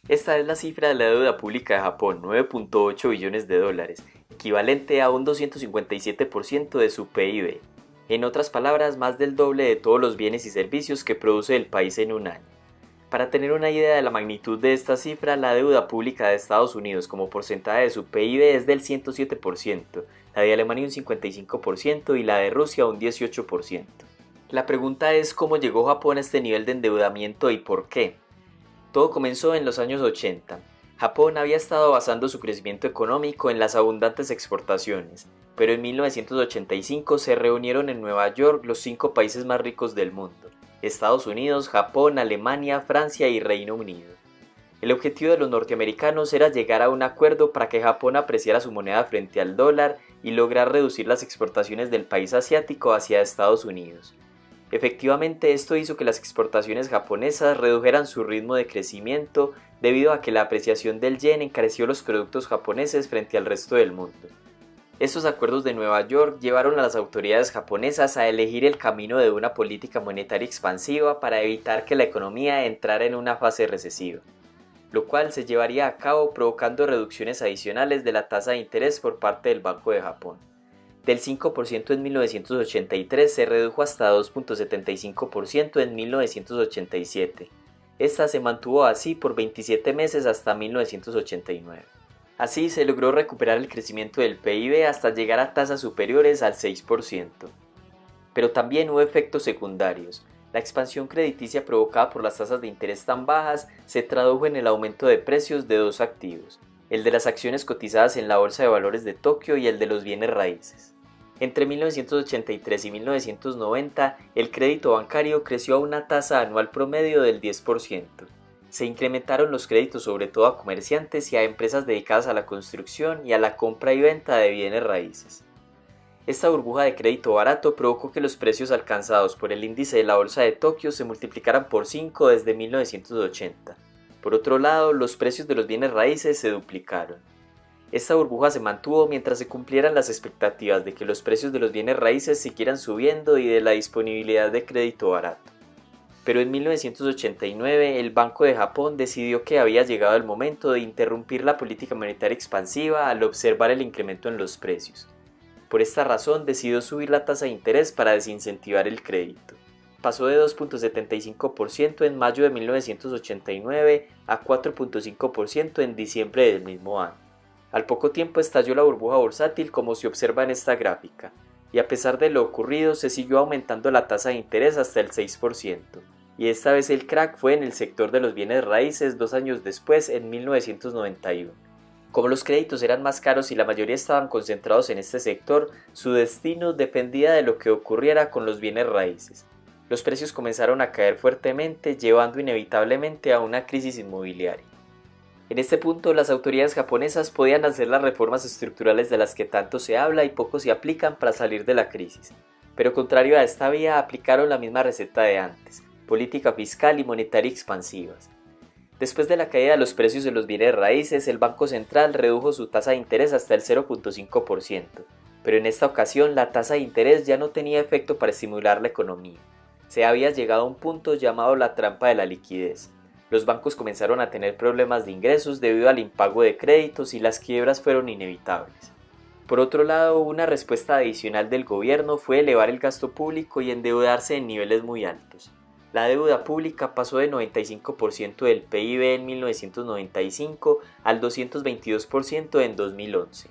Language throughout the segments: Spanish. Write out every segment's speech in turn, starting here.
Esta es la cifra de la deuda pública de Japón, 9.8 billones de dólares, equivalente a un 257% de su PIB. En otras palabras, más del doble de todos los bienes y servicios que produce el país en un año. Para tener una idea de la magnitud de esta cifra, la deuda pública de Estados Unidos como porcentaje de su PIB es del 107%, la de Alemania un 55% y la de Rusia un 18%. La pregunta es cómo llegó Japón a este nivel de endeudamiento y por qué. Todo comenzó en los años 80. Japón había estado basando su crecimiento económico en las abundantes exportaciones, pero en 1985 se reunieron en Nueva York los 5 países más ricos del mundo: Estados Unidos, Japón, Alemania, Francia y Reino Unido. El objetivo de los norteamericanos era llegar a un acuerdo para que Japón apreciara su moneda frente al dólar y lograr reducir las exportaciones del país asiático hacia Estados Unidos. Efectivamente, esto hizo que las exportaciones japonesas redujeran su ritmo de crecimiento debido a que la apreciación del yen encareció los productos japoneses frente al resto del mundo. Estos acuerdos de Nueva York llevaron a las autoridades japonesas a elegir el camino de una política monetaria expansiva para evitar que la economía entrara en una fase recesiva, lo cual se llevaría a cabo provocando reducciones adicionales de la tasa de interés por parte del Banco de Japón. Del 5% en 1983 se redujo hasta 2.75% en 1987. Esta se mantuvo así por 27 meses hasta 1989. Así se logró recuperar el crecimiento del PIB hasta llegar a tasas superiores al 6%. Pero también hubo efectos secundarios. La expansión crediticia provocada por las tasas de interés tan bajas se tradujo en el aumento de precios de dos activos: el de las acciones cotizadas en la Bolsa de Valores de Tokio y el de los bienes raíces. Entre 1983 y 1990, el crédito bancario creció a una tasa anual promedio del 10%. Se incrementaron los créditos sobre todo a comerciantes y a empresas dedicadas a la construcción y a la compra y venta de bienes raíces. Esta burbuja de crédito barato provocó que los precios alcanzados por el índice de la Bolsa de Tokio se multiplicaran por 5 desde 1980. Por otro lado, los precios de los bienes raíces se duplicaron. Esta burbuja se mantuvo mientras se cumplieran las expectativas de que los precios de los bienes raíces siguieran subiendo y de la disponibilidad de crédito barato. Pero en 1989 el Banco de Japón decidió que había llegado el momento de interrumpir la política monetaria expansiva al observar el incremento en los precios. Por esta razón decidió subir la tasa de interés para desincentivar el crédito. Pasó de 2.75% en mayo de 1989 a 4.5% en diciembre del mismo año. Al poco tiempo estalló la burbuja bursátil como se observa en esta gráfica, y a pesar de lo ocurrido se siguió aumentando la tasa de interés hasta el 6%, y esta vez el crack fue en el sector de los bienes raíces 2 años después, en 1991. Como los créditos eran más caros y la mayoría estaban concentrados en este sector, su destino dependía de lo que ocurriera con los bienes raíces. Los precios comenzaron a caer fuertemente, llevando inevitablemente a una crisis inmobiliaria. En este punto, las autoridades japonesas podían hacer las reformas estructurales de las que tanto se habla y poco se aplican para salir de la crisis. Pero contrario a esta vía, aplicaron la misma receta de antes: política fiscal y monetaria expansivas. Después de la caída de los precios de los bienes raíces, el Banco Central redujo su tasa de interés hasta el 0.5%, pero en esta ocasión la tasa de interés ya no tenía efecto para estimular la economía. Se había llegado a un punto llamado la trampa de la liquidez. Los bancos comenzaron a tener problemas de ingresos debido al impago de créditos y las quiebras fueron inevitables. Por otro lado, una respuesta adicional del gobierno fue elevar el gasto público y endeudarse en niveles muy altos. La deuda pública pasó de 95% del PIB en 1995 al 222% en 2011.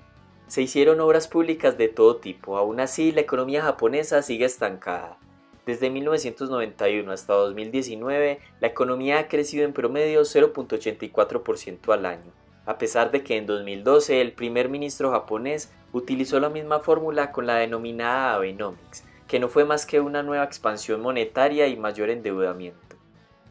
Se hicieron obras públicas de todo tipo, aún así la economía japonesa sigue estancada. Desde 1991 hasta 2019, la economía ha crecido en promedio 0.84% al año, a pesar de que en 2012 el primer ministro japonés utilizó la misma fórmula con la denominada Abenomics, que no fue más que una nueva expansión monetaria y mayor endeudamiento.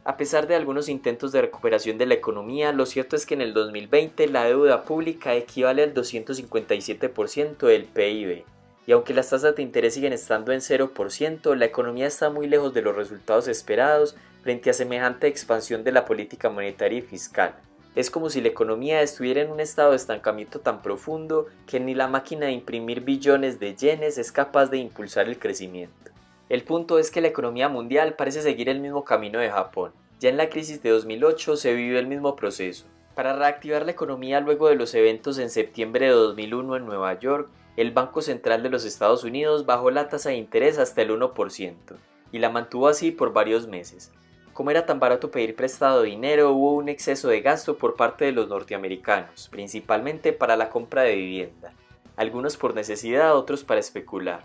A pesar de algunos intentos de recuperación de la economía, lo cierto es que en el 2020 la deuda pública equivale al 257% del PIB. Y aunque las tasas de interés siguen estando en 0%, la economía está muy lejos de los resultados esperados frente a semejante expansión de la política monetaria y fiscal. Es como si la economía estuviera en un estado de estancamiento tan profundo que ni la máquina de imprimir billones de yenes es capaz de impulsar el crecimiento. El punto es que la economía mundial parece seguir el mismo camino de Japón. Ya en la crisis de 2008 se vivió el mismo proceso. Para reactivar la economía luego de los eventos en septiembre de 2001 en Nueva York, el Banco Central de los Estados Unidos bajó la tasa de interés hasta el 1% y la mantuvo así por varios meses. Como era tan barato pedir prestado dinero, hubo un exceso de gasto por parte de los norteamericanos, principalmente para la compra de vivienda, algunos por necesidad, otros para especular.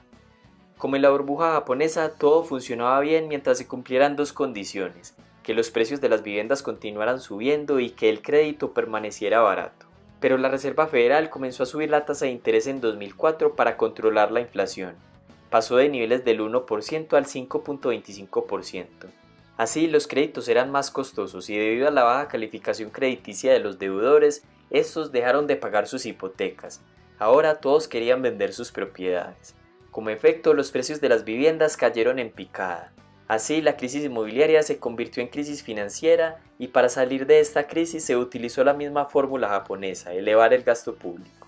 Como en la burbuja japonesa, todo funcionaba bien mientras se cumplieran dos condiciones: que los precios de las viviendas continuaran subiendo y que el crédito permaneciera barato. Pero la Reserva Federal comenzó a subir la tasa de interés en 2004 para controlar la inflación. Pasó de niveles del 1% al 5.25%. Así, los créditos eran más costosos y debido a la baja calificación crediticia de los deudores, estos dejaron de pagar sus hipotecas. Ahora todos querían vender sus propiedades. Como efecto, los precios de las viviendas cayeron en picada. Así, la crisis inmobiliaria se convirtió en crisis financiera y para salir de esta crisis se utilizó la misma fórmula japonesa: elevar el gasto público.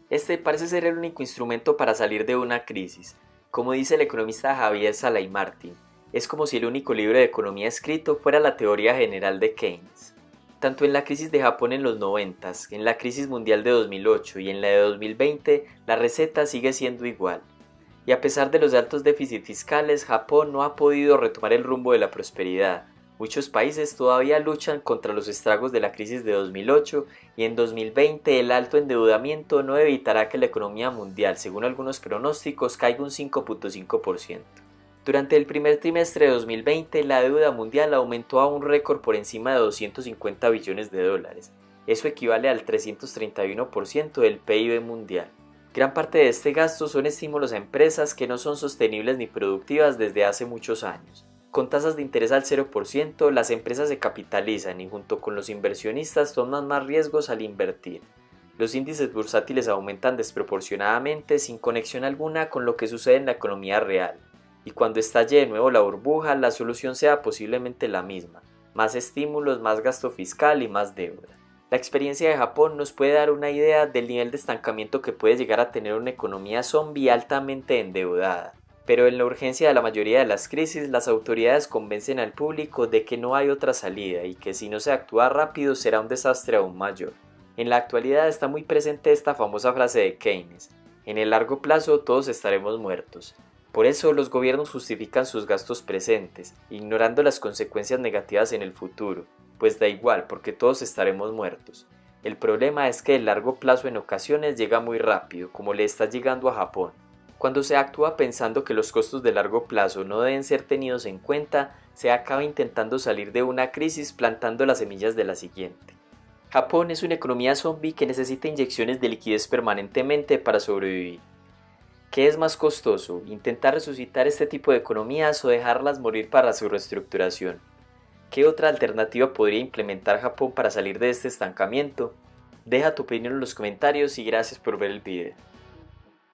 Este parece ser el único instrumento para salir de una crisis. Como dice el economista Javier Sallay Martín, es como si el único libro de economía escrito fuera la teoría general de Keynes. Tanto en la crisis de Japón en los 90, en la crisis mundial de 2008 y en la de 2020, la receta sigue siendo igual. Y a pesar de los altos déficits fiscales, Japón no ha podido retomar el rumbo de la prosperidad. Muchos países todavía luchan contra los estragos de la crisis de 2008 y en 2020 el alto endeudamiento no evitará que la economía mundial, según algunos pronósticos, caiga un 5.5%. Durante el primer trimestre de 2020, la deuda mundial aumentó a un récord por encima de 250 billones de dólares. Eso equivale al 331% del PIB mundial. Gran parte de este gasto son estímulos a empresas que no son sostenibles ni productivas desde hace muchos años. Con tasas de interés al 0%, las empresas se capitalizan y junto con los inversionistas toman más riesgos al invertir. Los índices bursátiles aumentan desproporcionadamente sin conexión alguna con lo que sucede en la economía real. Y cuando estalle de nuevo la burbuja, la solución sea posiblemente la misma: más estímulos, más gasto fiscal y más deuda. La experiencia de Japón nos puede dar una idea del nivel de estancamiento que puede llegar a tener una economía zombie altamente endeudada. Pero en la urgencia de la mayoría de las crisis, las autoridades convencen al público de que no hay otra salida y que si no se actúa rápido será un desastre aún mayor. En la actualidad está muy presente esta famosa frase de Keynes: en el largo plazo todos estaremos muertos. Por eso los gobiernos justifican sus gastos presentes, ignorando las consecuencias negativas en el futuro, pues da igual porque todos estaremos muertos. El problema es que el largo plazo en ocasiones llega muy rápido, como le está llegando a Japón. Cuando se actúa pensando que los costos de largo plazo no deben ser tenidos en cuenta, se acaba intentando salir de una crisis plantando las semillas de la siguiente. Japón es una economía zombie que necesita inyecciones de liquidez permanentemente para sobrevivir. ¿Qué es más costoso, intentar resucitar este tipo de economías o dejarlas morir para su reestructuración? ¿Qué otra alternativa podría implementar Japón para salir de este estancamiento? Deja tu opinión en los comentarios y gracias por ver el video.